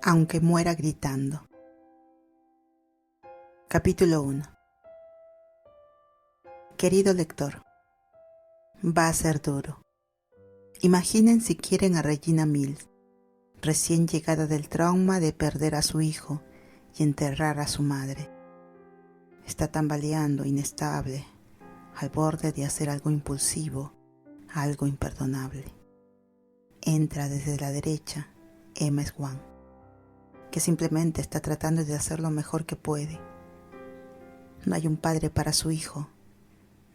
aunque muera gritando. Capítulo 1. Querido lector, va a ser duro. Imaginen si quieren a Regina Mills, recién llegada del trauma de perder a su hijo y enterrar a su madre. Está tambaleando, inestable, al borde de hacer algo impulsivo, algo imperdonable. Entra desde la derecha Emma Swan, que simplemente está tratando de hacer lo mejor que puede. No hay un padre para su hijo,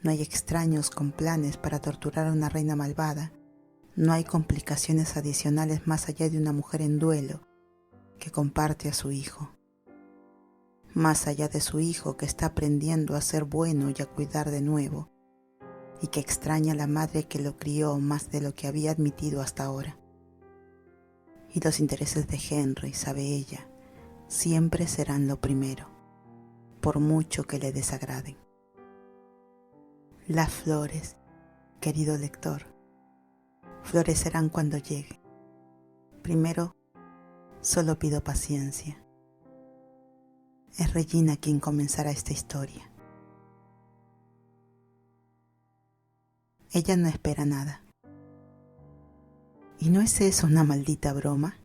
no hay extraños con planes para torturar a una reina malvada, no hay complicaciones adicionales más allá de una mujer en duelo que comparte a su hijo. Más allá de su hijo que está aprendiendo a ser bueno y a cuidar de nuevo, y que extraña a la madre que lo crió más de lo que había admitido hasta ahora. Y los intereses de Henry, sabe ella, siempre serán lo primero, por mucho que le desagraden. Las flores, querido lector, florecerán cuando llegue. Primero, solo pido paciencia. Es Regina quien comenzará esta historia. Ella no espera nada. ¿Y no es eso una maldita broma?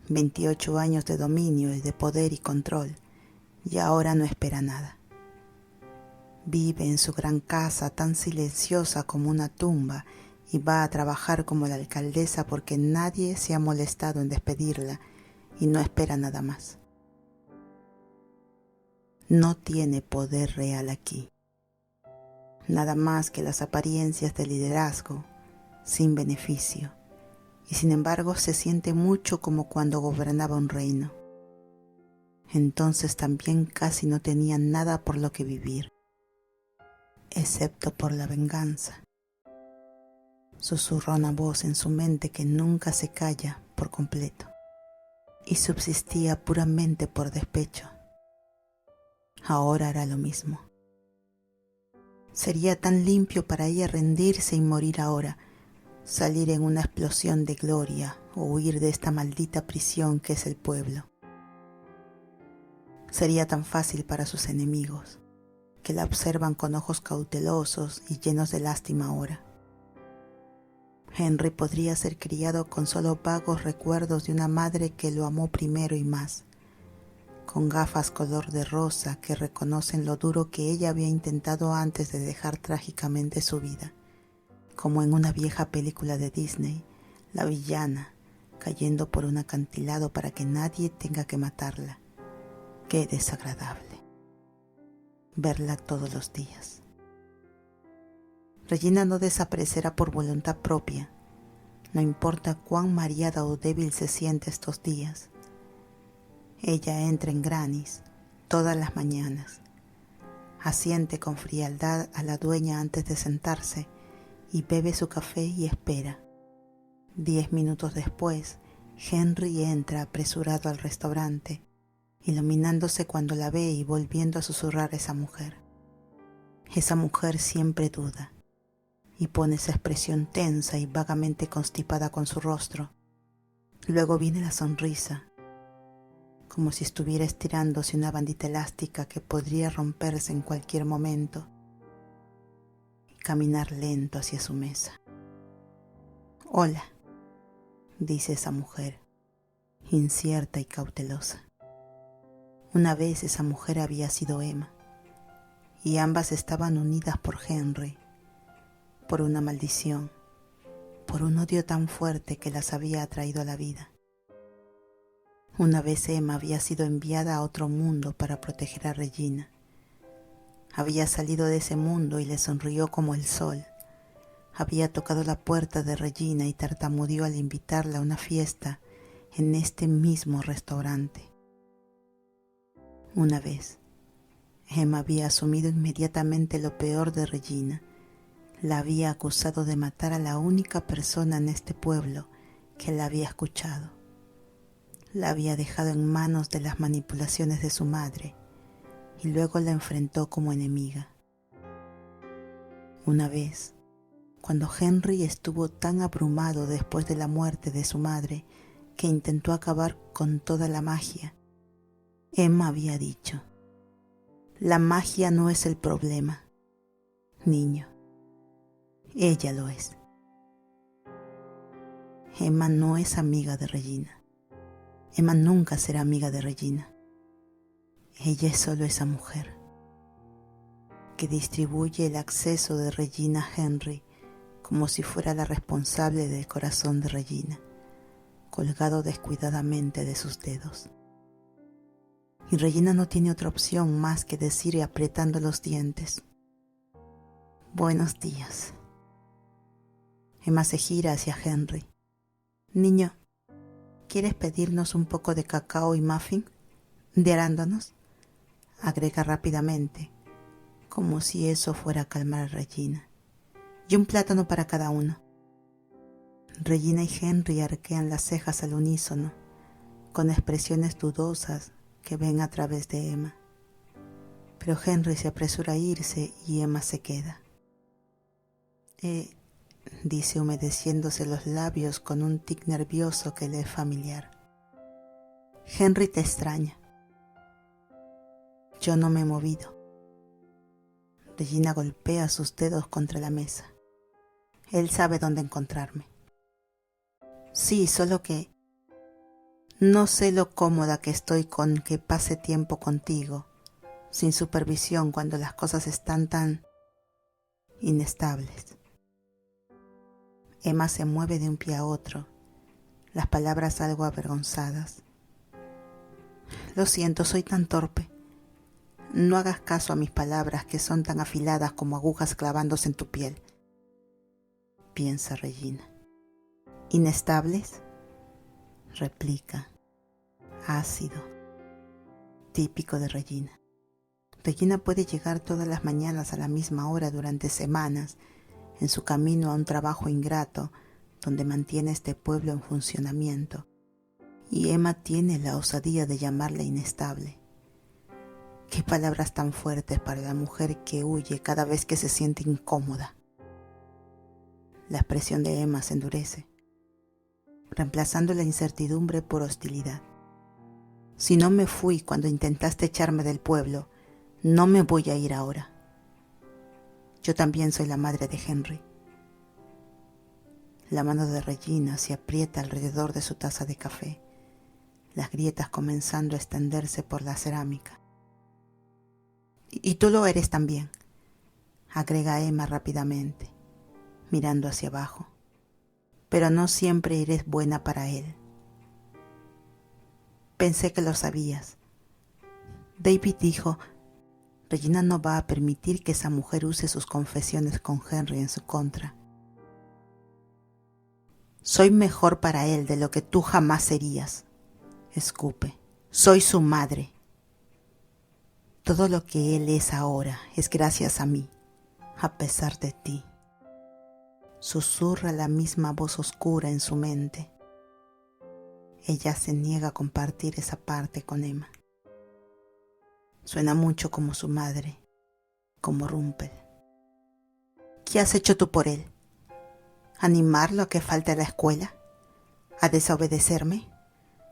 28 años de dominio y de poder y control, y ahora no espera nada. Vive en su gran casa tan silenciosa como una tumba y va a trabajar como la alcaldesa porque nadie se ha molestado en despedirla y no espera nada más. No tiene poder real aquí. Nada más que las apariencias de liderazgo, sin beneficio, y sin embargo se siente mucho como cuando gobernaba un reino. Entonces también casi no tenía nada por lo que vivir, excepto por la venganza. Susurró una voz en su mente que nunca se calla por completo, y subsistía puramente por despecho. Ahora hará lo mismo. Sería tan limpio para ella rendirse y morir ahora, salir en una explosión de gloria o huir de esta maldita prisión que es el pueblo. Sería tan fácil para sus enemigos, que la observan con ojos cautelosos y llenos de lástima ahora. Henry podría ser criado con solo vagos recuerdos de una madre que lo amó primero y más, con gafas color de rosa que reconocen lo duro que ella había intentado antes de dejar trágicamente su vida, como en una vieja película de Disney, la villana cayendo por un acantilado para que nadie tenga que matarla. Qué desagradable verla todos los días. Regina no desaparecerá por voluntad propia, no importa cuán mareada o débil se siente estos días. Ella entra en Granny's todas las mañanas, asiente con frialdad a la dueña antes de sentarse y bebe su café y espera. 10 minutos después, Henry entra apresurado al restaurante, iluminándose cuando la ve y volviendo a susurrar a esa mujer. Esa mujer siempre duda y pone esa expresión tensa y vagamente constipada con su rostro. Luego viene la sonrisa, como si estuviera estirándose una bandita elástica que podría romperse en cualquier momento, y caminar lento hacia su mesa. «Hola», dice esa mujer, incierta y cautelosa. Una vez esa mujer había sido Emma, y ambas estaban unidas por Henry, por una maldición, por un odio tan fuerte que las había atraído a la vida. Una vez Emma había sido enviada a otro mundo para proteger a Regina. Había salido de ese mundo y le sonrió como el sol. Había tocado la puerta de Regina y tartamudeó al invitarla a una fiesta en este mismo restaurante. Una vez, Emma había asumido inmediatamente lo peor de Regina. La había acusado de matar a la única persona en este pueblo que la había escuchado. La había dejado en manos de las manipulaciones de su madre y luego la enfrentó como enemiga. Una vez, cuando Henry estuvo tan abrumado después de la muerte de su madre que intentó acabar con toda la magia. Emma había dicho: la magia no es el problema, niño. Ella lo es. Emma no es amiga de Regina. Emma nunca será amiga de Regina. Ella es solo esa mujer que distribuye el acceso de Regina a Henry como si fuera la responsable del corazón de Regina, colgado descuidadamente de sus dedos. Y Regina no tiene otra opción más que decir apretando los dientes: buenos días. Emma se gira hacia Henry. Niño, ¿quieres pedirnos un poco de cacao y muffin? ¿De arándanos? Agrega rápidamente, como si eso fuera a calmar a Regina. Y un plátano para cada uno. Regina y Henry arquean las cejas al unísono, con expresiones dudosas que ven a través de Emma. Pero Henry se apresura a irse y Emma se queda. Dice humedeciéndose los labios con un tic nervioso que le es familiar. Henry te extraña. Yo no me he movido. Regina golpea sus dedos contra la mesa. Él sabe dónde encontrarme. Sí, solo que no sé lo cómoda que estoy con que pase tiempo contigo, sin supervisión cuando las cosas están tan inestables. Emma se mueve de un pie a otro, las palabras algo avergonzadas. Lo siento, soy tan torpe. No hagas caso a mis palabras que son tan afiladas como agujas clavándose en tu piel. Piensa Regina. ¿Inestables? Replica. Ácido. Típico de Regina. Regina puede llegar todas las mañanas a la misma hora durante semanas, en su camino a un trabajo ingrato donde mantiene este pueblo en funcionamiento, y Emma tiene la osadía de llamarla inestable. Qué palabras tan fuertes para la mujer que huye cada vez que se siente incómoda. La expresión de Emma se endurece, reemplazando la incertidumbre por hostilidad. Si no me fui cuando intentaste echarme del pueblo, no me voy a ir ahora. Yo también soy la madre de Henry. La mano de Regina se aprieta alrededor de su taza de café, las grietas comenzando a extenderse por la cerámica. Y tú lo eres también, agrega Emma rápidamente, mirando hacia abajo. Pero no siempre eres buena para él. Pensé que lo sabías. David dijo: Regina no va a permitir que esa mujer use sus confesiones con Henry en su contra. Soy mejor para él de lo que tú jamás serías, escupe. Soy su madre. Todo lo que él es ahora es gracias a mí, a pesar de ti. Susurra la misma voz oscura en su mente. Ella se niega a compartir esa parte con Emma. Suena mucho como su madre, como Rumpel. ¿Qué has hecho tú por él? ¿Animarlo a que falte a la escuela? ¿A desobedecerme?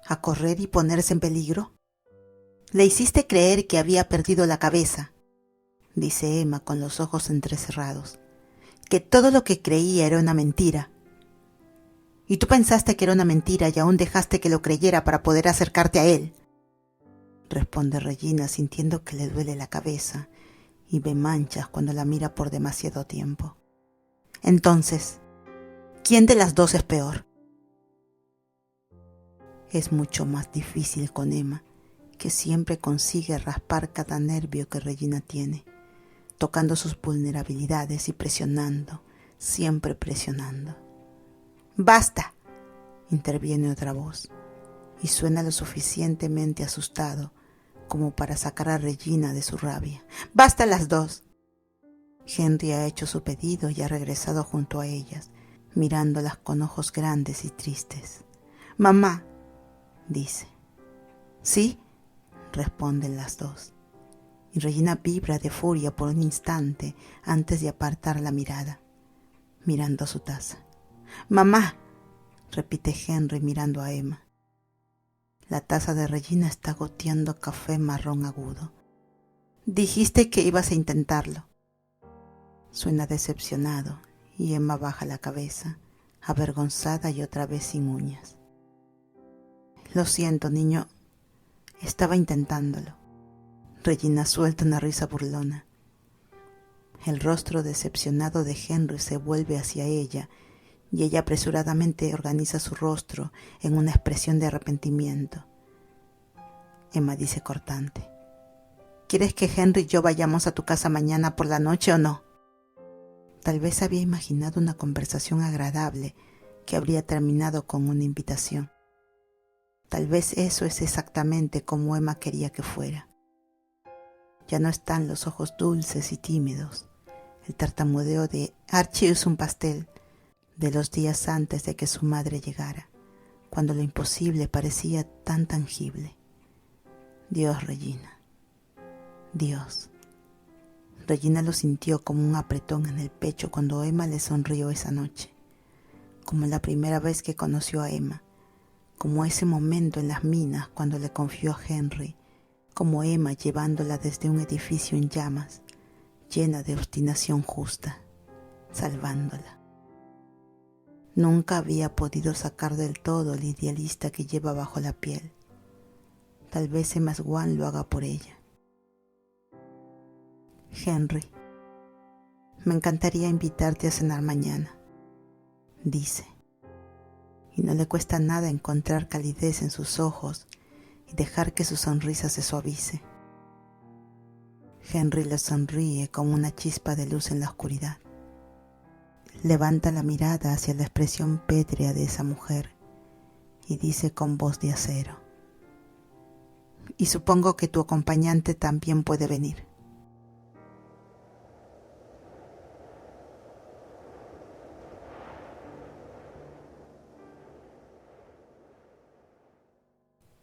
¿A correr y ponerse en peligro? Le hiciste creer que había perdido la cabeza, dice Emma con los ojos entrecerrados, que todo lo que creía era una mentira. Y tú pensaste que era una mentira y aún dejaste que lo creyera para poder acercarte a él, responde Regina sintiendo que le duele la cabeza y ve manchas cuando la mira por demasiado tiempo. Entonces, ¿quién de las dos es peor? Es mucho más difícil con Emma, que siempre consigue raspar cada nervio que Regina tiene, tocando sus vulnerabilidades y presionando, siempre presionando. ¡Basta!, interviene otra voz, y suena lo suficientemente asustado como para sacar a Regina de su rabia. ¡Basta las dos! Henry ha hecho su pedido y ha regresado junto a ellas, mirándolas con ojos grandes y tristes. «Mamá», dice. «¿Sí?», responden las dos, y Regina vibra de furia por un instante antes de apartar la mirada, mirando su taza. «Mamá», repite Henry mirando a Emma. La taza de Regina está goteando café marrón agudo. Dijiste que ibas a intentarlo. Suena decepcionado y Emma baja la cabeza, avergonzada y otra vez sin uñas. Lo siento, niño. Estaba intentándolo. Regina suelta una risa burlona. El rostro decepcionado de Henry se vuelve hacia ella y ella apresuradamente organiza su rostro en una expresión de arrepentimiento. Emma dice cortante: ¿Quieres que Henry y yo vayamos a tu casa mañana por la noche o no? Tal vez había imaginado una conversación agradable que habría terminado con una invitación. Tal vez eso es exactamente como Emma quería que fuera. Ya no están los ojos dulces y tímidos, el tartamudeo de Archie es un pastel de los días antes de que su madre llegara, cuando lo imposible parecía tan tangible. Dios, Regina. Dios. Regina lo sintió como un apretón en el pecho cuando Emma le sonrió esa noche, como la primera vez que conoció a Emma, como ese momento en las minas cuando le confió a Henry, como Emma llevándola desde un edificio en llamas, llena de obstinación justa, salvándola. Nunca había podido sacar del todo el idealista que lleva bajo la piel. Tal vez Emma Swan lo haga por ella. Henry, me encantaría invitarte a cenar mañana, dice, y no le cuesta nada encontrar calidez en sus ojos y dejar que su sonrisa se suavice. Henry le sonríe como una chispa de luz en la oscuridad. Levanta la mirada hacia la expresión pétrea de esa mujer y dice con voz de acero: y supongo que tu acompañante también puede venir.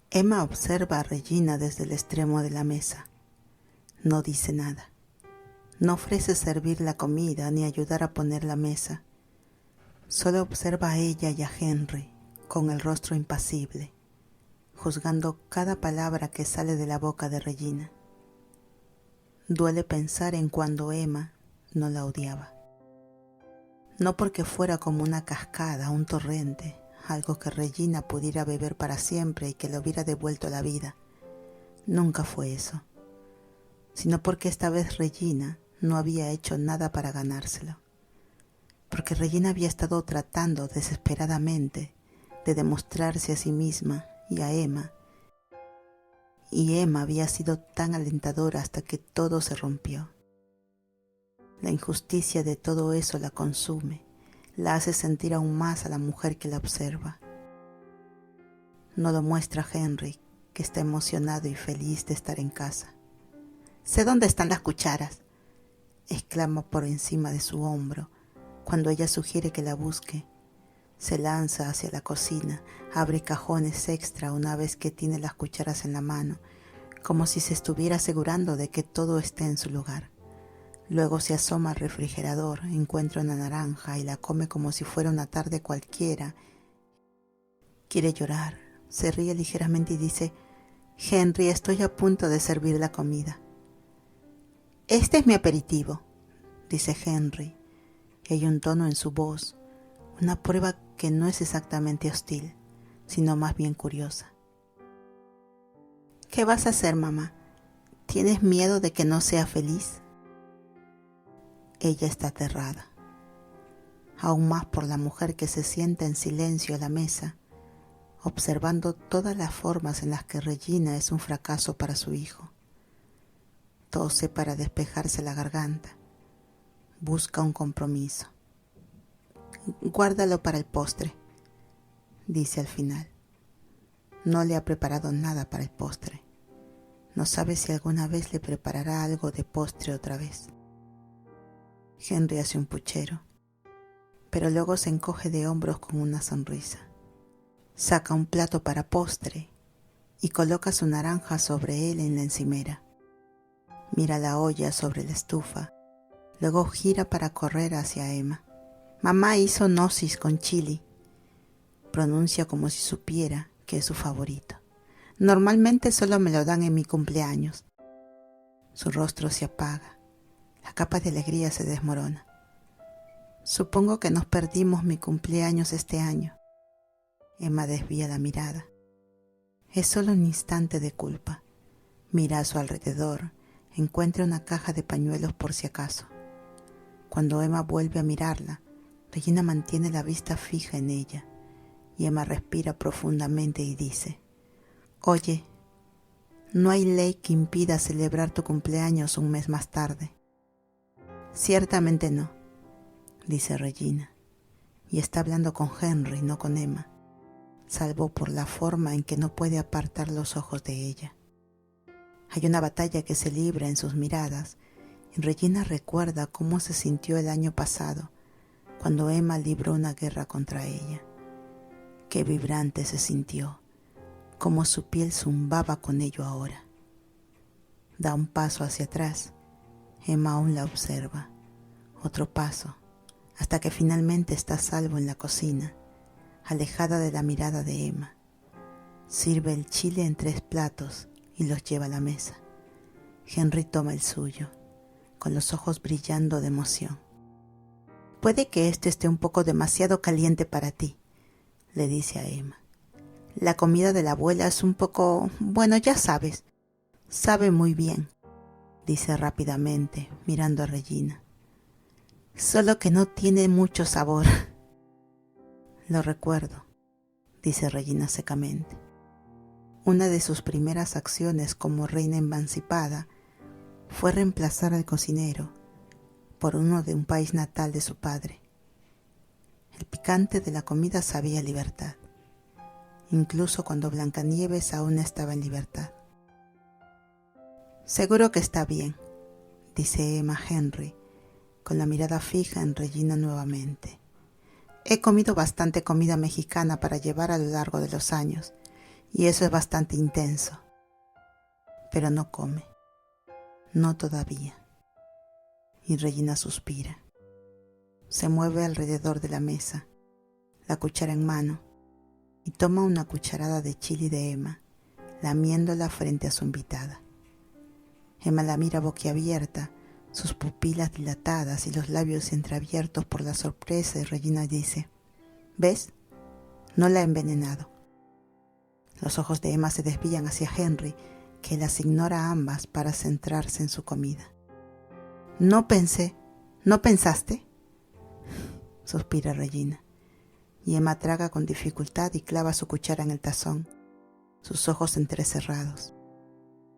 Emma observa a Regina desde el extremo de la mesa. No dice nada. No ofrece servir la comida ni ayudar a poner la mesa. Solo observa a ella y a Henry con el rostro impasible, juzgando cada palabra que sale de la boca de Regina. Duele pensar en cuando Emma no la odiaba. No porque fuera como una cascada, un torrente, algo que Regina pudiera beber para siempre y que le hubiera devuelto la vida. Nunca fue eso, sino porque esta vez Regina no había hecho nada para ganárselo. Porque Regina había estado tratando desesperadamente de demostrarse a sí misma y a Emma, y Emma había sido tan alentadora hasta que todo se rompió. La injusticia de todo eso la consume, la hace sentir aún más a la mujer que la observa. No lo muestra Henry, que está emocionado y feliz de estar en casa. «Sé dónde están las cucharas», exclama por encima de su hombro, cuando ella sugiere que la busque. Se lanza hacia la cocina, abre cajones extra una vez que tiene las cucharas en la mano, como si se estuviera asegurando de que todo esté en su lugar. Luego se asoma al refrigerador, encuentra una naranja y la come como si fuera una tarde cualquiera. Quiere llorar, se ríe ligeramente y dice: «Henry, estoy a punto de servir la comida». «Este es mi aperitivo», dice Henry, y hay un tono en su voz, una prueba que no es exactamente hostil, sino más bien curiosa. «¿Qué vas a hacer, mamá? ¿Tienes miedo de que no sea feliz?» Ella está aterrada, aún más por la mujer que se sienta en silencio a la mesa, observando todas las formas en las que Regina es un fracaso para su hijo. Tose para despejarse la garganta. Busca un compromiso. «Guárdalo para el postre», dice al final. No le ha preparado nada para el postre. No sabe si alguna vez le preparará algo de postre otra vez. Henry hace un puchero, pero luego se encoge de hombros con una sonrisa. Saca un plato para postre y coloca su naranja sobre él en la encimera. Mira la olla sobre la estufa, luego gira para correr hacia Emma. «Mamá hizo gnosis con chili», pronuncia como si supiera que es su favorito. Normalmente solo me lo dan en mi cumpleaños. Su rostro se apaga. La capa de alegría se desmorona. Supongo que nos perdimos mi cumpleaños este año. Emma desvía la mirada. Es solo un instante de culpa. Mira a su alrededor. Encuentra una caja de pañuelos por si acaso. Cuando Emma vuelve a mirarla, Regina mantiene la vista fija en ella. Y Emma respira profundamente y dice: Oye, no hay ley que impida celebrar tu cumpleaños un mes más tarde. Ciertamente no, dice Regina, y está hablando con Henry, no con Emma, salvo por la forma en que no puede apartar los ojos de ella. Hay una batalla que se libra en sus miradas, y Regina recuerda cómo se sintió el año pasado, cuando Emma libró una guerra contra ella. Qué vibrante se sintió, cómo su piel zumbaba con ello ahora. Da un paso hacia atrás. Emma aún la observa. Otro paso, hasta que finalmente está a salvo en la cocina, alejada de la mirada de Emma. Sirve el chile en 3 platos y los lleva a la mesa. Henry toma el suyo, con los ojos brillando de emoción. Puede que esto esté un poco demasiado caliente para ti, le dice a Emma. La comida de la abuela es un poco, bueno, ya sabes, sabe muy bien, dice rápidamente, mirando a Regina. Solo que no tiene mucho sabor. Lo recuerdo, dice Regina secamente. Una de sus primeras acciones como reina emancipada fue reemplazar al cocinero por uno de un país natal de su padre. El picante de la comida sabía libertad, incluso cuando Blancanieves aún estaba en libertad. Seguro que está bien, dice Emma a Henry, con la mirada fija en Regina nuevamente. He comido bastante comida mexicana para llevar a lo largo de los años, y eso es bastante intenso. Pero no come. No todavía. Y Regina suspira. Se mueve alrededor de la mesa, la cuchara en mano, y toma una cucharada de chili de Emma, lamiéndola frente a su invitada. Emma la mira boquiabierta, sus pupilas dilatadas y los labios entreabiertos por la sorpresa, y Regina dice: ¿Ves? No la he envenenado. Los ojos de Emma se desvían hacia Henry, que las ignora a ambas para centrarse en su comida. ¿No pensaste? Suspira Regina, y Emma traga con dificultad y clava su cuchara en el tazón, sus ojos entrecerrados.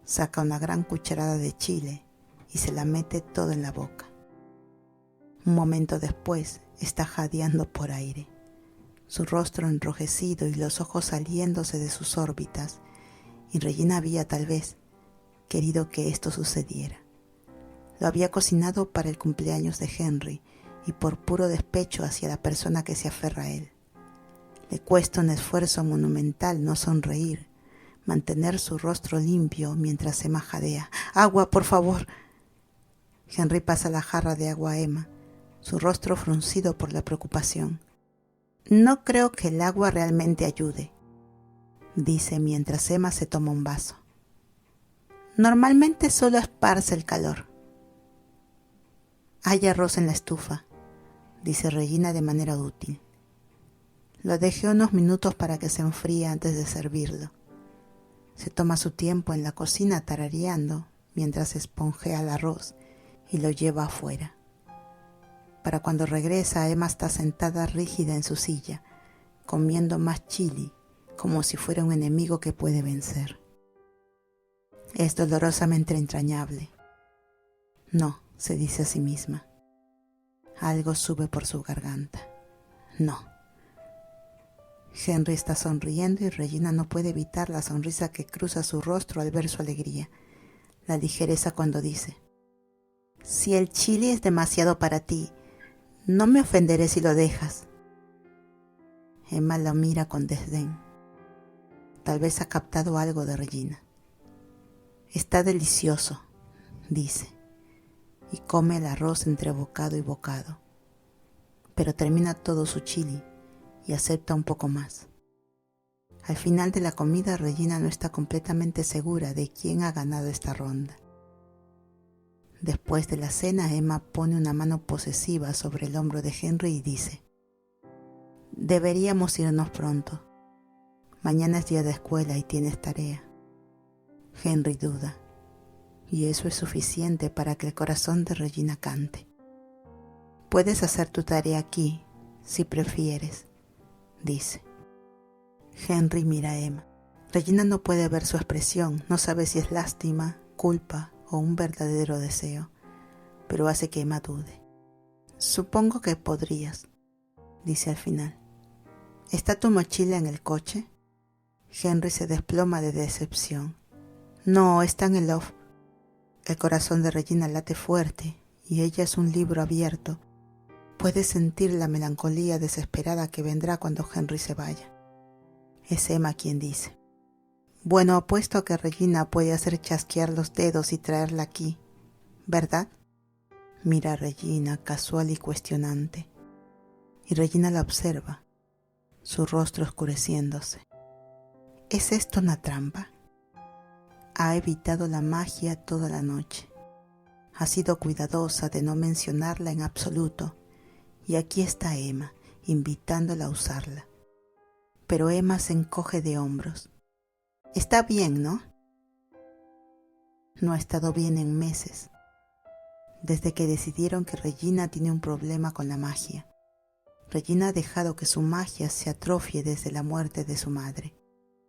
Saca una gran cucharada de chile y se la mete todo en la boca. Un momento después está jadeando por aire, su rostro enrojecido y los ojos saliéndose de sus órbitas, y Regina había tal vez querido que esto sucediera. Lo había cocinado para el cumpleaños de Henry y por puro despecho hacia la persona que se aferra a él. Le cuesta un esfuerzo monumental no sonreír, mantener su rostro limpio mientras Emma jadea. ¡Agua, por favor! Henry pasa la jarra de agua a Emma, su rostro fruncido por la preocupación. No creo que el agua realmente ayude, dice mientras Emma se toma un vaso. Normalmente solo esparce el calor. Hay arroz en la estufa, dice Regina de manera útil. Lo dejé unos minutos para que se enfríe antes de servirlo. Se toma su tiempo en la cocina tarareando mientras esponjea el arroz y lo lleva afuera. Para cuando regresa, Emma está sentada rígida en su silla, comiendo más chili, como si fuera un enemigo que puede vencer. Es dolorosamente entrañable. No, se dice a sí misma. Algo sube por su garganta. No. Henry está sonriendo y Regina no puede evitar la sonrisa que cruza su rostro al ver su alegría, la ligereza cuando dice: si el chili es demasiado para ti, no me ofenderé si lo dejas. Emma la mira con desdén. Tal vez ha captado algo de Regina. Está delicioso, dice, y come el arroz entre bocado y bocado, pero termina todo su chili y acepta un poco más. Al final de la comida, Regina no está completamente segura de quién ha ganado esta ronda. Después de la cena, Emma pone una mano posesiva sobre el hombro de Henry y dice: «Deberíamos irnos pronto. Mañana es día de escuela y tienes tarea». Henry duda, y eso es suficiente para que el corazón de Regina cante. «Puedes hacer tu tarea aquí, si prefieres», dice. Henry mira a Emma. Regina no puede ver su expresión, no sabe si es lástima, culpa o un verdadero deseo, pero hace que Emma dude. «Supongo que podrías», dice al final. «¿Está tu mochila en el coche?» Henry se desploma de decepción. «No, está en el loft». El corazón de Regina late fuerte y ella es un libro abierto. Puede sentir la melancolía desesperada que vendrá cuando Henry se vaya. Es Emma quien dice: «Bueno, apuesto a que Regina puede hacer chasquear los dedos y traerla aquí, ¿verdad?». Mira a Regina, casual y cuestionante, y Regina la observa, su rostro oscureciéndose. ¿Es esto una trampa? Ha evitado la magia toda la noche. Ha sido cuidadosa de no mencionarla en absoluto, y aquí está Emma, invitándola a usarla. Pero Emma se encoge de hombros. «Está bien, ¿no?». No ha estado bien en meses, desde que decidieron que Regina tiene un problema con la magia. Regina ha dejado que su magia se atrofie desde la muerte de su madre.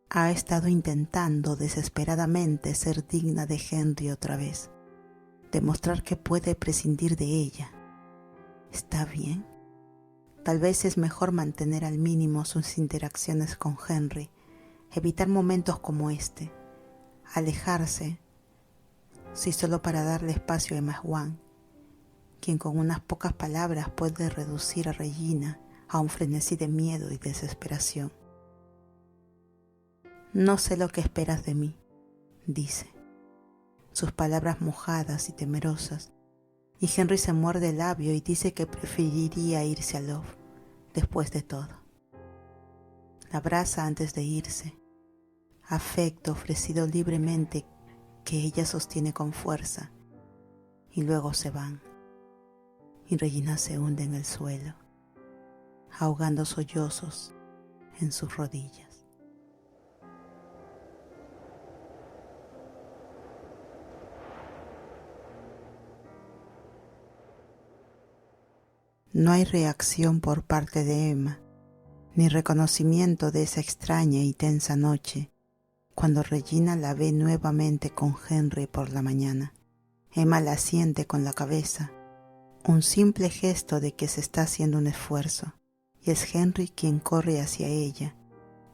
Ha estado intentando desesperadamente ser digna de Henry otra vez, demostrar que puede prescindir de ella. ¿Está bien? Tal vez es mejor mantener al mínimo sus interacciones con Henry, evitar momentos como este, alejarse, si solo para darle espacio a Emma Swan, quien con unas pocas palabras puede reducir a Regina a un frenesí de miedo y desesperación. «No sé lo que esperas de mí», dice, sus palabras mojadas y temerosas, y Henry se muerde el labio y dice que preferiría irse a Love, después de todo. La abraza antes de irse, afecto ofrecido libremente que ella sostiene con fuerza, y luego se van, y Regina se hunde en el suelo, ahogando sollozos en sus rodillas. No hay reacción por parte de Emma, ni reconocimiento de esa extraña y tensa noche, cuando Regina la ve nuevamente con Henry por la mañana. Emma la asiente con la cabeza, un simple gesto de que se está haciendo un esfuerzo, y es Henry quien corre hacia ella,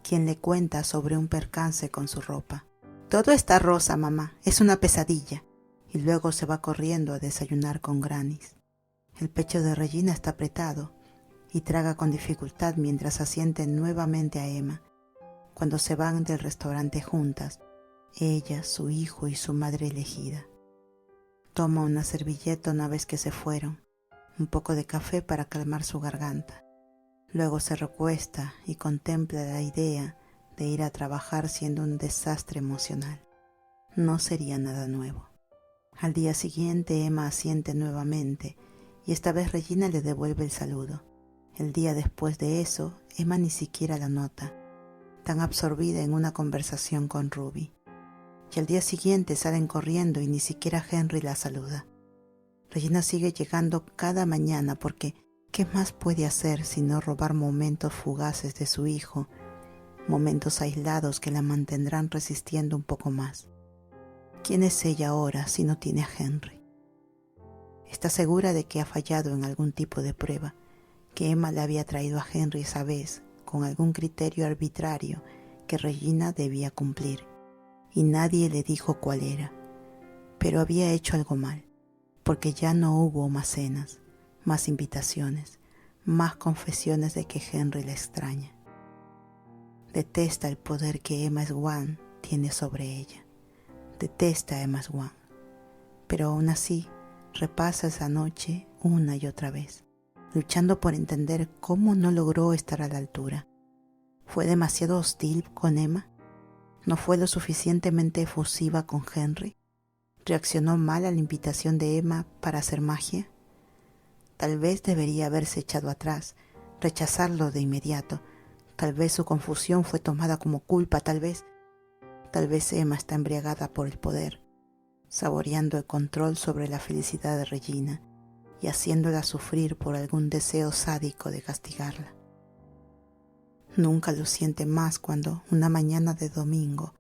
quien le cuenta sobre un percance con su ropa. «Todo está rosa, mamá, es una pesadilla», y luego se va corriendo a desayunar con Grannis. El pecho de Regina está apretado y traga con dificultad mientras asiente nuevamente a Emma. Cuando se van del restaurante juntas, ella, su hijo y su madre elegida. Toma una servilleta una vez que se fueron, un poco de café para calmar su garganta. Luego se recuesta y contempla la idea de ir a trabajar siendo un desastre emocional. No sería nada nuevo. Al día siguiente Emma asiente nuevamente y esta vez Regina le devuelve el saludo. El día después de eso, Emma ni siquiera la nota, tan absorbida en una conversación con Ruby. Y al día siguiente salen corriendo y ni siquiera Henry la saluda. Regina sigue llegando cada mañana porque ¿qué más puede hacer sino robar momentos fugaces de su hijo, momentos aislados que la mantendrán resistiendo un poco más? ¿Quién es ella ahora si no tiene a Henry? Está segura de que ha fallado en algún tipo de prueba, que Emma le había traído a Henry esa vez con algún criterio arbitrario que Regina debía cumplir, y nadie le dijo cuál era. Pero había hecho algo mal, porque ya no hubo más cenas, más invitaciones, más confesiones de que Henry la extraña. Detesta el poder que Emma Swan tiene sobre ella. Detesta a Emma Swan, pero aún así repasa esa noche una y otra vez, luchando por entender cómo no logró estar a la altura. ¿Fue demasiado hostil con Emma? ¿No fue lo suficientemente efusiva con Henry? ¿Reaccionó mal a la invitación de Emma para hacer magia? Tal vez debería haberse echado atrás, rechazarlo de inmediato. Tal vez su confusión fue tomada como culpa, tal vez Emma está embriagada por el poder, saboreando el control sobre la felicidad de Regina y haciéndola sufrir por algún deseo sádico de castigarla. Nunca lo siente más cuando, una mañana de domingo,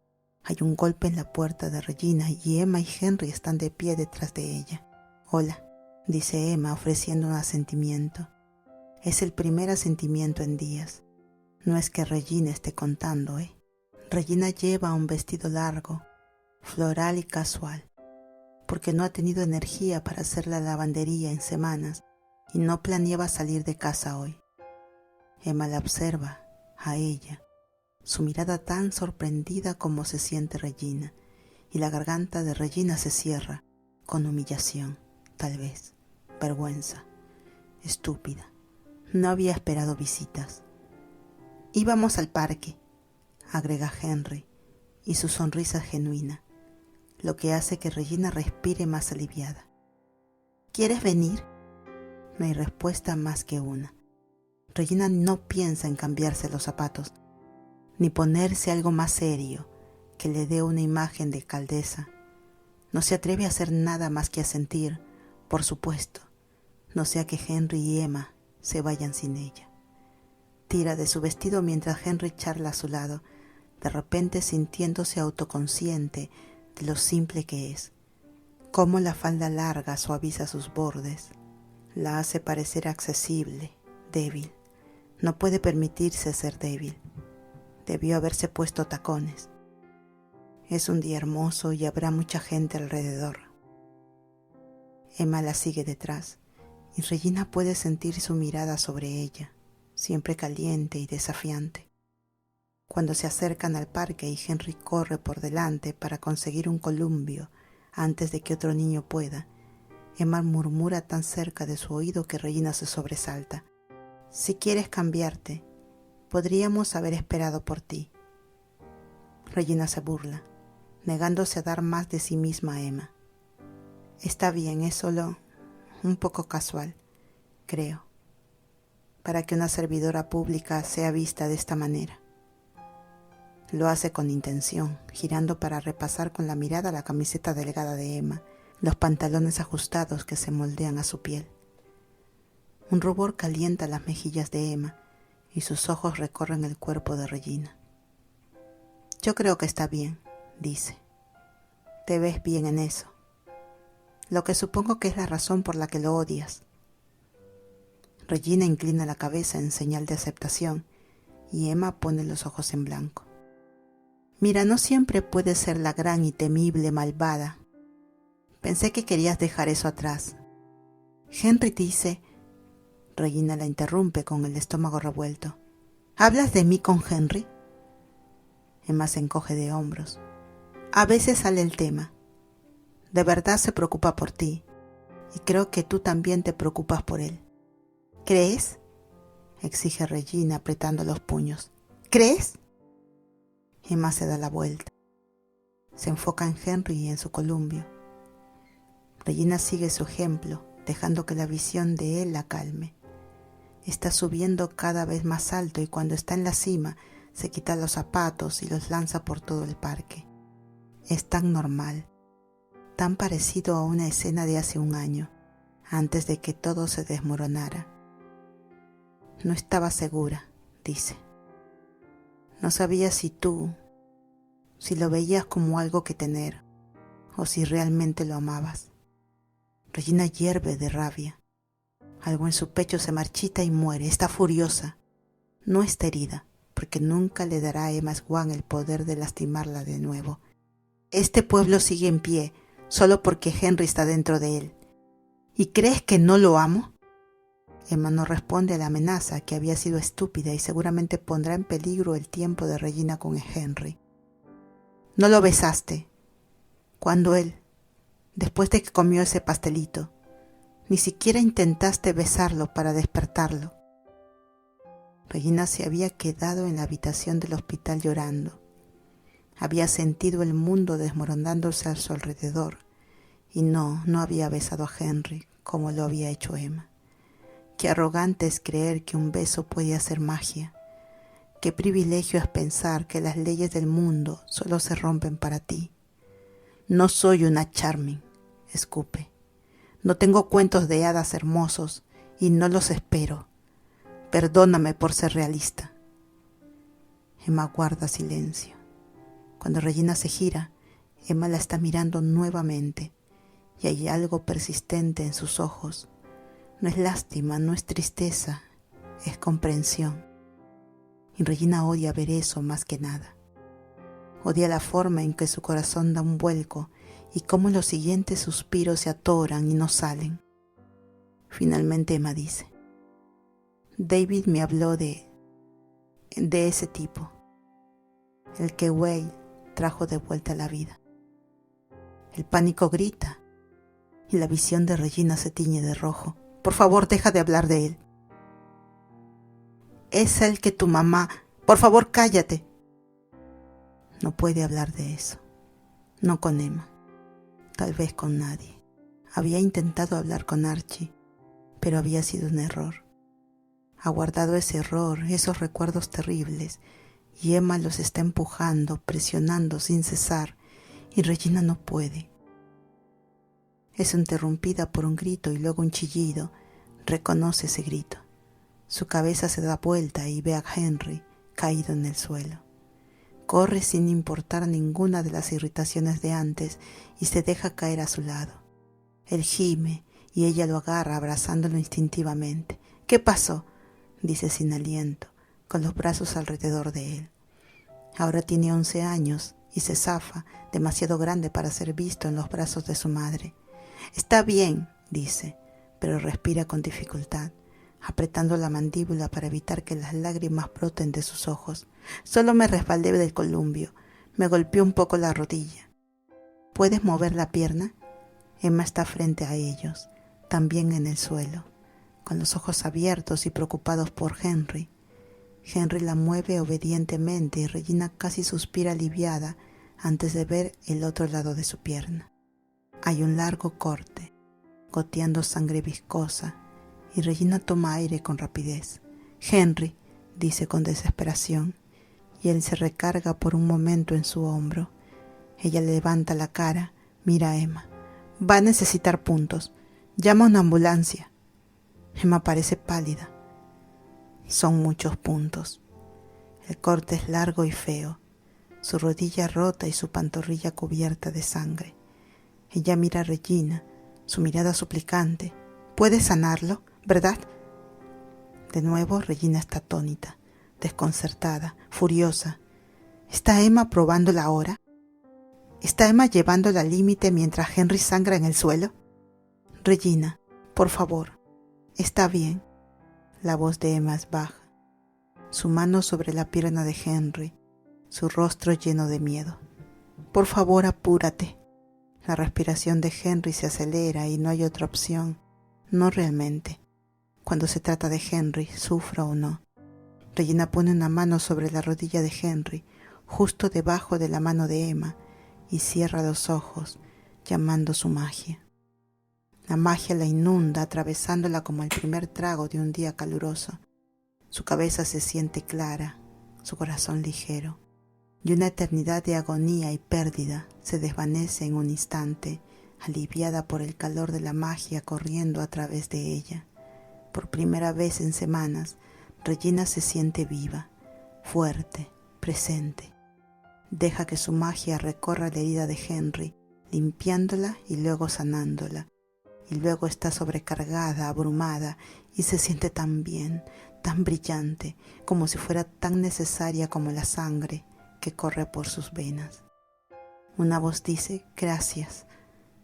hay un golpe en la puerta de Regina y Emma y Henry están de pie detrás de ella. «Hola», dice Emma ofreciendo un asentimiento. Es el primer asentimiento en días. No es que Regina esté contando, Regina lleva un vestido largo, floral y casual, porque no ha tenido energía para hacer la lavandería en semanas y no planeaba salir de casa hoy. Emma la observa, a ella, su mirada tan sorprendida como se siente Regina, y la garganta de Regina se cierra, con humillación, tal vez, vergüenza, estúpida. No había esperado visitas. «Íbamos al parque», agrega Henry, y su sonrisa es genuina, lo que hace que Regina respire más aliviada. «¿Quieres venir?» No hay respuesta más que una. Regina no piensa en cambiarse los zapatos, ni ponerse algo más serio que le dé una imagen de alcaldesa. No se atreve a hacer nada más que asentir, por supuesto, no sea que Henry y Emma se vayan sin ella. Tira de su vestido mientras Henry charla a su lado, de repente sintiéndose autoconsciente de lo simple que es. Cómo la falda larga suaviza sus bordes, la hace parecer accesible, débil. No puede permitirse ser débil. Debió haberse puesto tacones. Es un día hermoso y habrá mucha gente alrededor. Emma la sigue detrás y Regina puede sentir su mirada sobre ella, siempre caliente y desafiante. Cuando se acercan al parque y Henry corre por delante para conseguir un columpio antes de que otro niño pueda, Emma murmura tan cerca de su oído que Regina se sobresalta. «Si quieres cambiarte, podríamos haber esperado por ti». Regina se burla, negándose a dar más de sí misma a Emma. «Está bien, es solo un poco casual, creo, para que una servidora pública sea vista de esta manera». Lo hace con intención, girando para repasar con la mirada la camiseta delgada de Emma, los pantalones ajustados que se moldean a su piel. Un rubor calienta las mejillas de Emma y sus ojos recorren el cuerpo de Regina. «Yo creo que está bien», dice. «Te ves bien en eso. Lo que supongo que es la razón por la que lo odias». Regina inclina la cabeza en señal de aceptación y Emma pone los ojos en blanco. «Mira, no siempre puedes ser la gran y temible malvada. Pensé que querías dejar eso atrás. Henry dice...» Regina la interrumpe con el estómago revuelto. «¿Hablas de mí con Henry?» Emma se encoge de hombros. «A veces sale el tema. De verdad se preocupa por ti, y creo que tú también te preocupas por él». «¿Crees?», exige Regina apretando los puños. «¿Crees?». Emma se da la vuelta. Se enfoca en Henry y en su columpio. Regina sigue su ejemplo, dejando que la visión de él la calme. Está subiendo cada vez más alto y cuando está en la cima se quita los zapatos y los lanza por todo el parque. Es tan normal, tan parecido a una escena de hace un año, antes de que todo se desmoronara. «No estaba segura», dice. «No sabía si lo veías como algo que tener, o si realmente lo amabas». Regina hierve de rabia. Algo en su pecho se marchita y muere. Está furiosa. No está herida, porque nunca le dará a Emma Swan el poder de lastimarla de nuevo. Este pueblo sigue en pie, solo porque Henry está dentro de él. ¿Y crees que no lo amo? Emma no responde a la amenaza, que había sido estúpida y seguramente pondrá en peligro el tiempo de Regina con Henry. «No lo besaste. Cuando él, después de que comió ese pastelito, ni siquiera intentaste besarlo para despertarlo». Regina se había quedado en la habitación del hospital llorando. Había sentido el mundo desmoronándose a su alrededor y no había besado a Henry como lo había hecho Emma. Qué arrogante es creer que un beso puede hacer magia. Qué privilegio es pensar que las leyes del mundo solo se rompen para ti. No soy una Charming, escupe. No tengo cuentos de hadas hermosos y no los espero. Perdóname por ser realista. Emma guarda silencio. Cuando Regina se gira, Emma la está mirando nuevamente y hay algo persistente en sus ojos. No es lástima, no es tristeza, es comprensión. Y Regina odia ver eso más que nada. Odia la forma en que su corazón da un vuelco y cómo los siguientes suspiros se atoran y no salen. Finalmente Emma dice: David me habló de ese tipo, el que Wade trajo de vuelta a la vida. El pánico grita y la visión de Regina se tiñe de rojo. Por favor, deja de hablar de él. Es el que tu mamá... Por favor, cállate. No puede hablar de eso. No con Emma. Tal vez con nadie. Había intentado hablar con Archie, pero había sido un error. Ha guardado ese error, esos recuerdos terribles, y Emma los está empujando, presionando sin cesar, y Regina no puede. Es interrumpida por un grito y luego un chillido. Reconoce ese grito. Su cabeza se da vuelta y ve a Henry caído en el suelo. Corre sin importar ninguna de las irritaciones de antes y se deja caer a su lado. Él gime y ella lo agarra abrazándolo instintivamente. ¿Qué pasó?, dice sin aliento, con los brazos alrededor de él. Ahora tiene 11 años y se zafa, demasiado grande para ser visto en los brazos de su madre. Está bien, dice, pero respira con dificultad, apretando la mandíbula para evitar que las lágrimas broten de sus ojos. Solo me resbalé del columpio, me golpeó un poco la rodilla. ¿Puedes mover la pierna? Emma está frente a ellos, también en el suelo, con los ojos abiertos y preocupados por Henry. Henry la mueve obedientemente y Regina casi suspira aliviada antes de ver el otro lado de su pierna. Hay un largo corte, goteando sangre viscosa, y Regina toma aire con rapidez. Henry, dice con desesperación, y él se recarga por un momento en su hombro. Ella levanta la cara, mira a Emma. Va a necesitar puntos. Llama a una ambulancia. Emma parece pálida. Son muchos puntos. El corte es largo y feo, su rodilla rota y su pantorrilla cubierta de sangre. Ella mira a Regina, su mirada suplicante. ¿Puedes sanarlo, verdad? De nuevo Regina está atónita, desconcertada, furiosa. ¿Está Emma probándola ahora? ¿Está Emma llevándola al límite mientras Henry sangra en el suelo? Regina, por favor, está bien. La voz de Emma es baja, su mano sobre la pierna de Henry, su rostro lleno de miedo. Por favor, apúrate. La respiración de Henry se acelera y no hay otra opción. No realmente. Cuando se trata de Henry, sufra o no. Regina pone una mano sobre la rodilla de Henry, justo debajo de la mano de Emma, y cierra los ojos, llamando su magia. La magia la inunda, atravesándola como el primer trago de un día caluroso. Su cabeza se siente clara, su corazón ligero, y una eternidad de agonía y pérdida se desvanece en un instante, aliviada por el calor de la magia corriendo a través de ella. Por primera vez en semanas, Regina se siente viva, fuerte, presente. Deja que su magia recorra la herida de Henry, limpiándola y luego sanándola. Y luego está sobrecargada, abrumada, y se siente tan bien, tan brillante, como si fuera tan necesaria como la sangre que corre por sus venas. Una voz dice, gracias,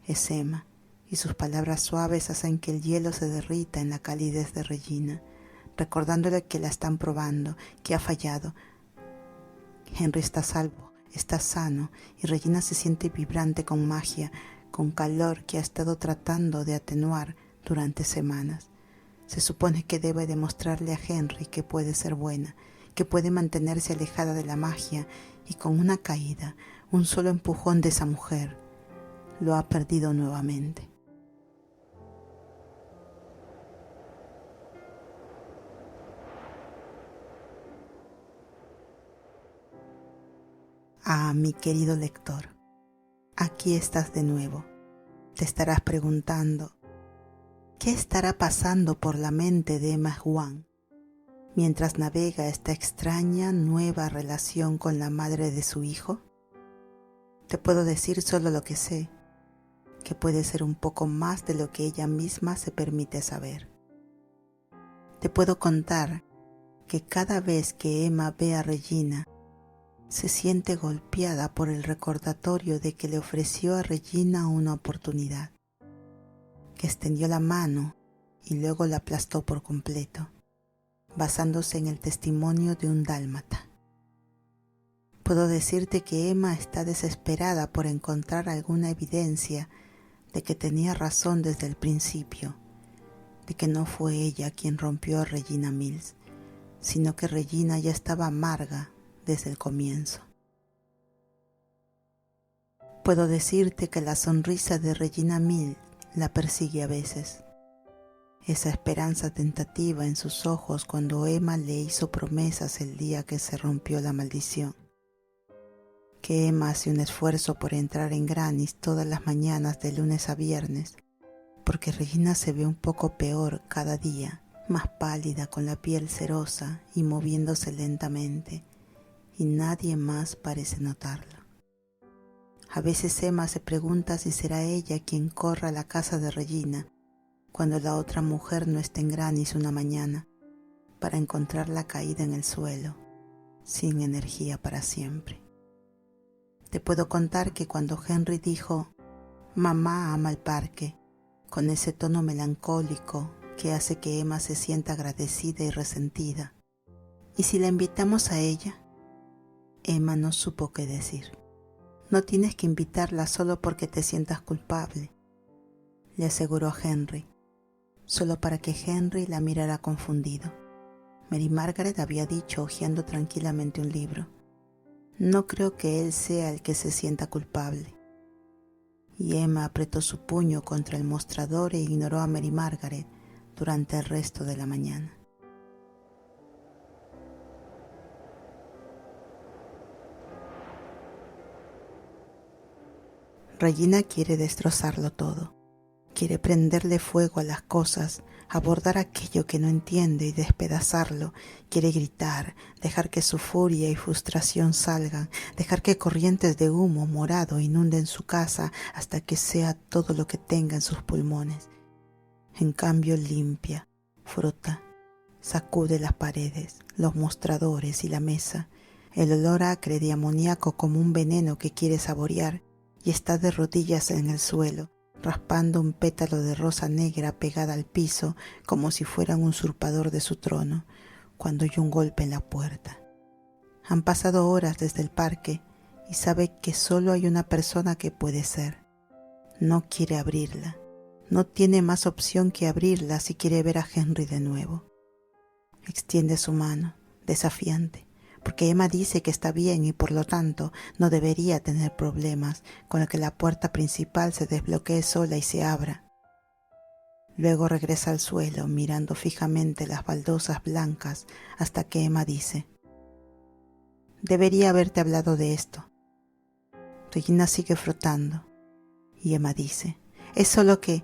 es Emma, y sus palabras suaves hacen que el hielo se derrita en la calidez de Regina, recordándole que la están probando, que ha fallado. Henry está a salvo, está sano, y Regina se siente vibrante con magia, con calor que ha estado tratando de atenuar durante semanas. Se supone que debe demostrarle a Henry que puede ser buena, que puede mantenerse alejada de la magia, y con una caída, un solo empujón de esa mujer, lo ha perdido nuevamente. Ah, mi querido lector, aquí estás de nuevo. Te estarás preguntando, ¿qué estará pasando por la mente de Emma Swan mientras navega esta extraña nueva relación con la madre de su hijo? Te puedo decir solo lo que sé, que puede ser un poco más de lo que ella misma se permite saber. Te puedo contar que cada vez que Emma ve a Regina, se siente golpeada por el recordatorio de que le ofreció a Regina una oportunidad, que extendió la mano y luego la aplastó por completo, basándose en el testimonio de un dálmata. Puedo decirte que Emma está desesperada por encontrar alguna evidencia de que tenía razón desde el principio, de que no fue ella quien rompió a Regina Mills, sino que Regina ya estaba amarga desde el comienzo. Puedo decirte que la sonrisa de Regina Mills la persigue a veces, esa esperanza tentativa en sus ojos cuando Emma le hizo promesas el día que se rompió la maldición, que Emma hace un esfuerzo por entrar en Granny's todas las mañanas de lunes a viernes, porque Regina se ve un poco peor cada día, más pálida, con la piel cerosa y moviéndose lentamente, y nadie más parece notarlo. A veces Emma se pregunta si será ella quien corra a la casa de Regina cuando la otra mujer no esté en Granny's una mañana, para encontrarla caída en el suelo, sin energía para siempre. Te puedo contar que cuando Henry dijo «Mamá ama el parque», con ese tono melancólico que hace que Emma se sienta agradecida y resentida, ¿y si la invitamos a ella? Emma no supo qué decir. No tienes que invitarla solo porque te sientas culpable, le aseguró a Henry, solo para que Henry la mirara confundido. Mary Margaret había dicho hojeando tranquilamente un libro. No creo que él sea el que se sienta culpable. Y Emma apretó su puño contra el mostrador e ignoró a Mary Margaret durante el resto de la mañana. Regina quiere destrozarlo todo. Quiere prenderle fuego a las cosas, abordar aquello que no entiende y despedazarlo. Quiere gritar, dejar que su furia y frustración salgan, dejar que corrientes de humo morado inunden su casa hasta que sea todo lo que tenga en sus pulmones. En cambio limpia, frota, sacude las paredes, los mostradores y la mesa. El olor acre de amoníaco como un veneno que quiere saborear, y está de rodillas en el suelo, raspando un pétalo de rosa negra pegada al piso como si fuera un usurpador de su trono, cuando oye un golpe en la puerta. Han pasado horas desde el parque y sabe que solo hay una persona que puede ser. No quiere abrirla. No tiene más opción que abrirla si quiere ver a Henry de nuevo. Extiende su mano, desafiante, porque Emma dice que está bien y por lo tanto no debería tener problemas con que la puerta principal se desbloquee sola y se abra. Luego regresa al suelo mirando fijamente las baldosas blancas hasta que Emma dice: «Debería haberte hablado de esto». Regina sigue frotando y Emma dice: «Es solo que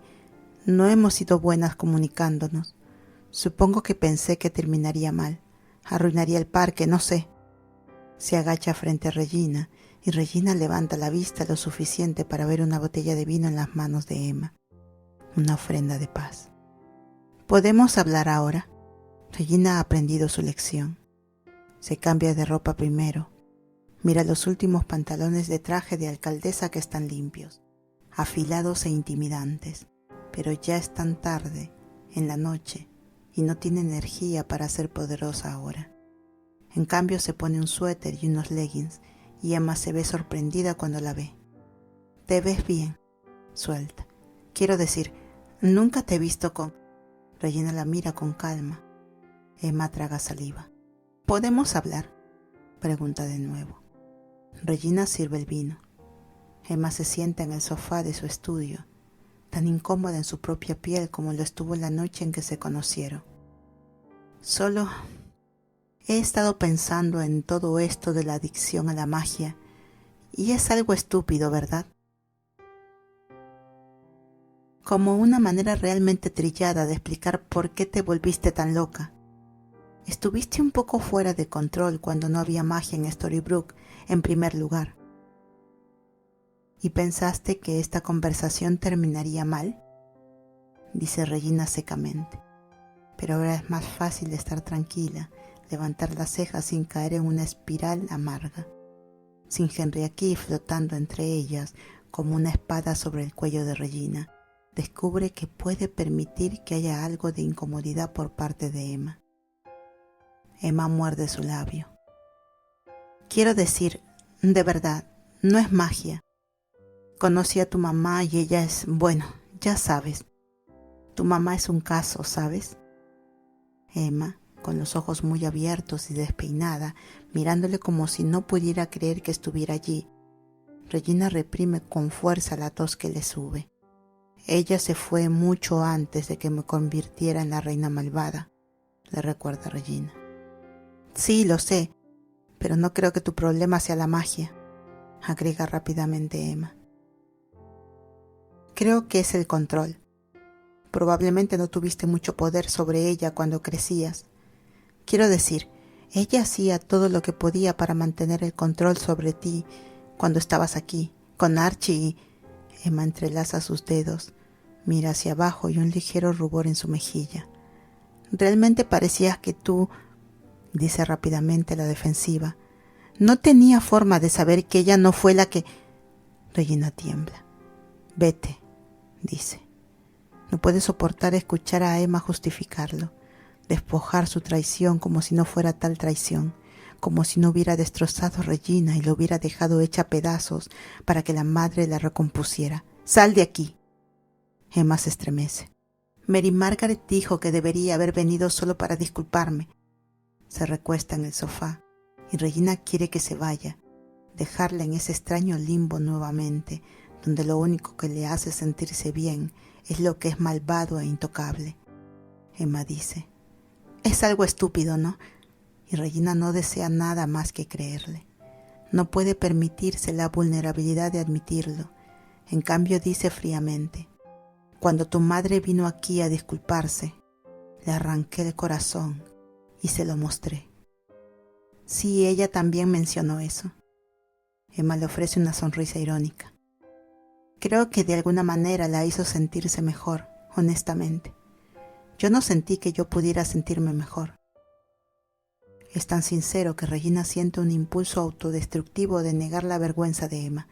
no hemos sido buenas comunicándonos. Supongo que pensé que terminaría mal. Arruinaría el parque, no sé». Se agacha frente a Regina y Regina levanta la vista lo suficiente para ver una botella de vino en las manos de Emma. Una ofrenda de paz. «¿Podemos hablar ahora?» Regina ha aprendido su lección. Se cambia de ropa primero. Mira los últimos pantalones de traje de alcaldesa que están limpios, afilados e intimidantes, pero ya es tan tarde, en la noche, y no tiene energía para ser poderosa ahora. En cambio se pone un suéter y unos leggings y Emma se ve sorprendida cuando la ve. «Te ves bien», suelta. «Quiero decir, nunca te he visto con...» Regina la mira con calma. Emma traga saliva. ¿Podemos hablar?, pregunta de nuevo. Regina sirve el vino. Emma se sienta en el sofá de su estudio, tan incómoda en su propia piel como lo estuvo la noche en que se conocieron. Solo he estado pensando en todo esto de la adicción a la magia, y es algo estúpido, ¿verdad? Como una manera realmente trillada de explicar por qué te volviste tan loca. Estuviste un poco fuera de control cuando no había magia en Storybrooke, en primer lugar. ¿Y pensaste que esta conversación terminaría mal?, dice Regina secamente. Pero ahora es más fácil estar tranquila, levantar las cejas sin caer en una espiral amarga, sin Henry aquí flotando entre ellas como una espada sobre el cuello de Regina. Descubre que puede permitir que haya algo de incomodidad por parte de Emma. Emma muerde su labio. Quiero decir, de verdad, no es magia. Conocí a tu mamá y ella es, bueno, ya sabes. Tu mamá es un caso, ¿sabes? Emma, con los ojos muy abiertos y despeinada, mirándole como si no pudiera creer que estuviera allí. Regina reprime con fuerza la tos que le sube. Ella se fue mucho antes de que me convirtiera en la reina malvada, le recuerda Regina. Sí, lo sé, pero no creo que tu problema sea la magia, agrega rápidamente Emma. Creo que es el control. Probablemente no tuviste mucho poder sobre ella cuando crecías. Quiero decir, ella hacía todo lo que podía para mantener el control sobre ti cuando estabas aquí, con Archie y... Emma entrelaza sus dedos, mira hacia abajo y un ligero rubor en su mejilla. Realmente parecías que tú, dice rápidamente a la defensiva. No tenía forma de saber que ella no fue la que... Regina tiembla. Vete, dice. No puede soportar escuchar a Emma justificarlo, despojar su traición como si no fuera tal traición, como si no hubiera destrozado a Regina y lo hubiera dejado hecha a pedazos para que la madre la recompusiera. ¡Sal de aquí! Emma se estremece. Mary Margaret dijo que debería haber venido solo para disculparme. Se recuesta en el sofá y Regina quiere que se vaya, dejarla en ese extraño limbo nuevamente, donde lo único que le hace sentirse bien es lo que es malvado e intocable. Emma dice, es algo estúpido, ¿no? Y Regina no desea nada más que creerle. No puede permitirse la vulnerabilidad de admitirlo. En cambio dice fríamente, cuando tu madre vino aquí a disculparse, le arranqué el corazón y se lo mostré. Sí, ella también mencionó eso. Emma le ofrece una sonrisa irónica. Creo que de alguna manera la hizo sentirse mejor, honestamente. Yo no sentí que yo pudiera sentirme mejor. Es tan sincero que Regina siente un impulso autodestructivo de negar la vergüenza de Emma.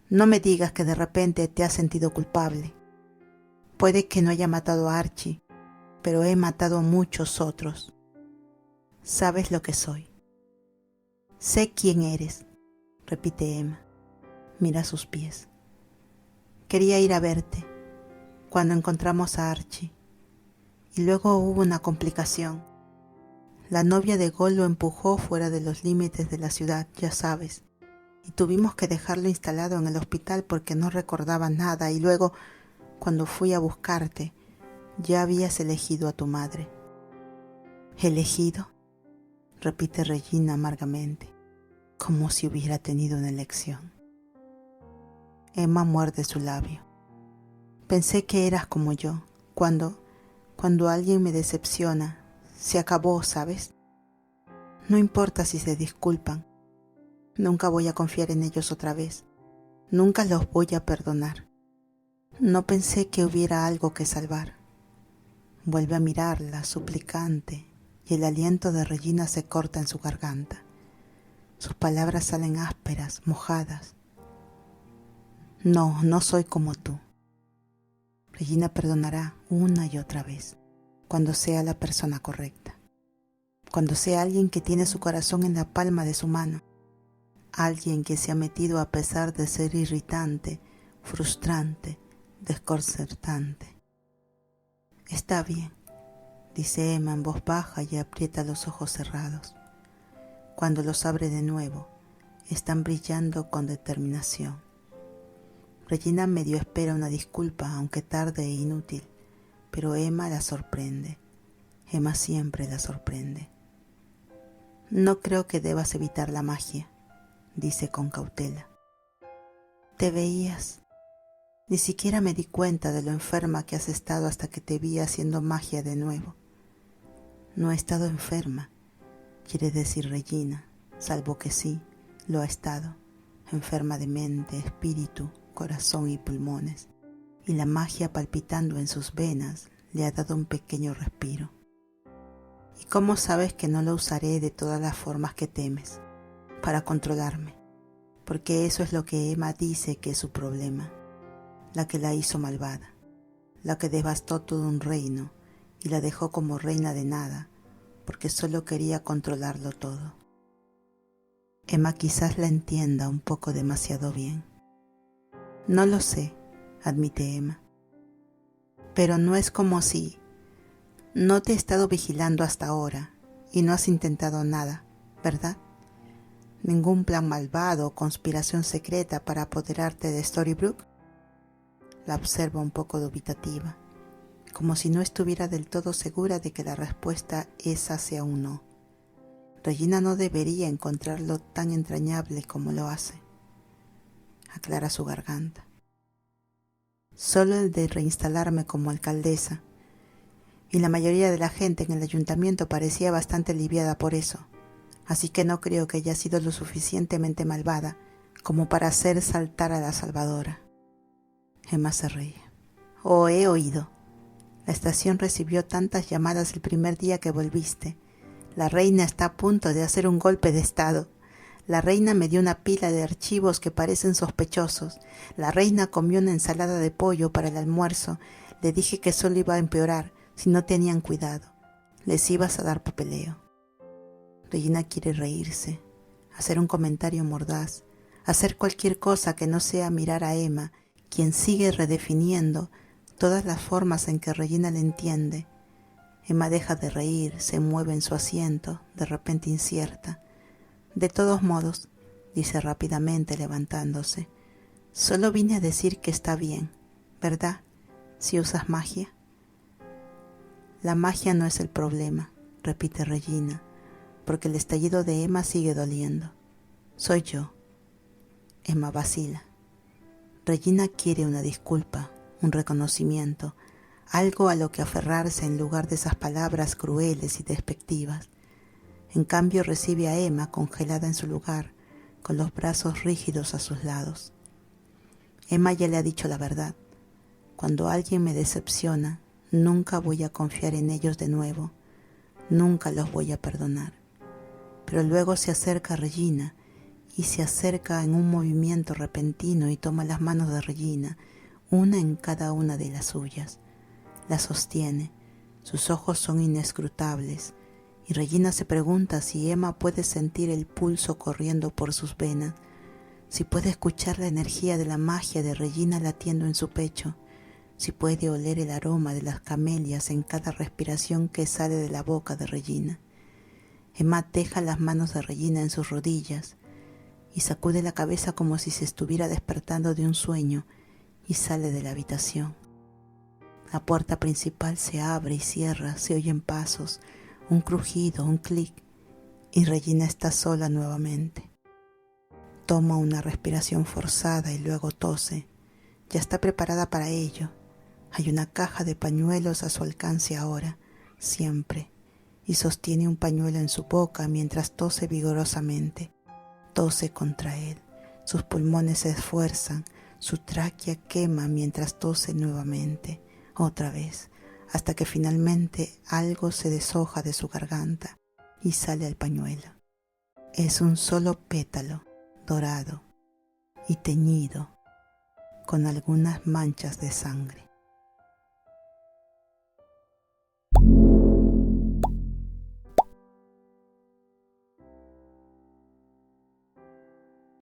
No me digas que de repente te has sentido culpable. Puede que no haya matado a Archie, pero he matado a muchos otros. Sabes lo que soy. Sé quién eres, repite Emma. Mira sus pies. Quería ir a verte cuando encontramos a Archie. Y luego hubo una complicación. La novia de Gold lo empujó fuera de los límites de la ciudad, ya sabes. Y tuvimos que dejarlo instalado en el hospital porque no recordaba nada. Y luego, cuando fui a buscarte, ya habías elegido a tu madre. ¿Elegido?, repite Regina amargamente, como si hubiera tenido una elección. Emma muerde su labio. Pensé que eras como yo. Cuando alguien me decepciona, se acabó, ¿sabes? No importa si se disculpan. Nunca voy a confiar en ellos otra vez. Nunca los voy a perdonar. No pensé que hubiera algo que salvar. Vuelve a mirarla, suplicante, y el aliento de Regina se corta en su garganta. Sus palabras salen ásperas, mojadas. No, no soy como tú. Regina perdonará una y otra vez, cuando sea la persona correcta. Cuando sea alguien que tiene su corazón en la palma de su mano. Alguien que se ha metido a pesar de ser irritante, frustrante, desconcertante. Está bien, dice Emma en voz baja y aprieta los ojos cerrados. Cuando los abre de nuevo, están brillando con determinación. Regina medio espera una disculpa, aunque tarde e inútil, pero Emma la sorprende. Emma siempre la sorprende. No creo que debas evitar la magia, dice con cautela. Te veías. Ni siquiera me di cuenta de lo enferma que has estado hasta que te vi haciendo magia de nuevo. No he estado enferma, quiere decir Regina, salvo que sí, lo ha estado, enferma de mente, espíritu, corazón y pulmones, y la magia palpitando en sus venas le ha dado un pequeño respiro. ¿Y cómo sabes que no lo usaré de todas las formas que temes? Para controlarme, porque eso es lo que Emma dice que es su problema, la que la hizo malvada, la que devastó todo un reino y la dejó como reina de nada, porque solo quería controlarlo todo. Emma quizás la entienda un poco demasiado bien. No lo sé, admite Emma. Pero no es como si... No te he estado vigilando hasta ahora y no has intentado nada, ¿verdad? ¿Ningún plan malvado o conspiración secreta para apoderarte de Storybrooke? La observa un poco dubitativa, como si no estuviera del todo segura de que la respuesta esa sea un no. Regina no debería encontrarlo tan entrañable como lo hace. Aclara su garganta. Solo el de reinstalarme como alcaldesa, y la mayoría de la gente en el ayuntamiento parecía bastante aliviada por eso, así que no creo que haya sido lo suficientemente malvada como para hacer saltar a la salvadora. Emma se ríe. Oh, he oído. La estación recibió tantas llamadas el primer día que volviste. La reina está a punto de hacer un golpe de estado. La reina me dio una pila de archivos que parecen sospechosos. La reina comió una ensalada de pollo para el almuerzo. Le dije que solo iba a empeorar si no tenían cuidado. Les ibas a dar papeleo. Regina quiere reírse, hacer un comentario mordaz, hacer cualquier cosa que no sea mirar a Emma, quien sigue redefiniendo todas las formas en que Regina le entiende. Emma deja de reír, se mueve en su asiento, de repente incierta. De todos modos, dice rápidamente levantándose, solo vine a decir que está bien, ¿verdad? Si usas magia. La magia no es el problema, repite Regina, porque el estallido de Emma sigue doliendo. Soy yo. Emma vacila. Regina quiere una disculpa, un reconocimiento, algo a lo que aferrarse en lugar de esas palabras crueles y despectivas. En cambio recibe a Emma congelada en su lugar, con los brazos rígidos a sus lados. Emma ya le ha dicho la verdad. Cuando alguien me decepciona, nunca voy a confiar en ellos de nuevo, nunca los voy a perdonar. Pero luego se acerca a Regina, y se acerca en un movimiento repentino y toma las manos de Regina, una en cada una de las suyas. La sostiene, sus ojos son inescrutables, y Regina se pregunta si Emma puede sentir el pulso corriendo por sus venas, si puede escuchar la energía de la magia de Regina latiendo en su pecho, si puede oler el aroma de las camelias en cada respiración que sale de la boca de Regina. Emma deja las manos de Regina en sus rodillas y sacude la cabeza como si se estuviera despertando de un sueño y sale de la habitación. La puerta principal se abre y cierra, se oyen pasos, un crujido, un clic, y Regina está sola nuevamente. Toma una respiración forzada y luego tose. Ya está preparada para ello. Hay una caja de pañuelos a su alcance ahora, siempre, y sostiene un pañuelo en su boca mientras tose vigorosamente. Tose contra él, sus pulmones se esfuerzan, su tráquea quema mientras tose nuevamente, otra vez, hasta que finalmente algo se deshoja de su garganta y sale al pañuelo. Es un solo pétalo, dorado y teñido, con algunas manchas de sangre.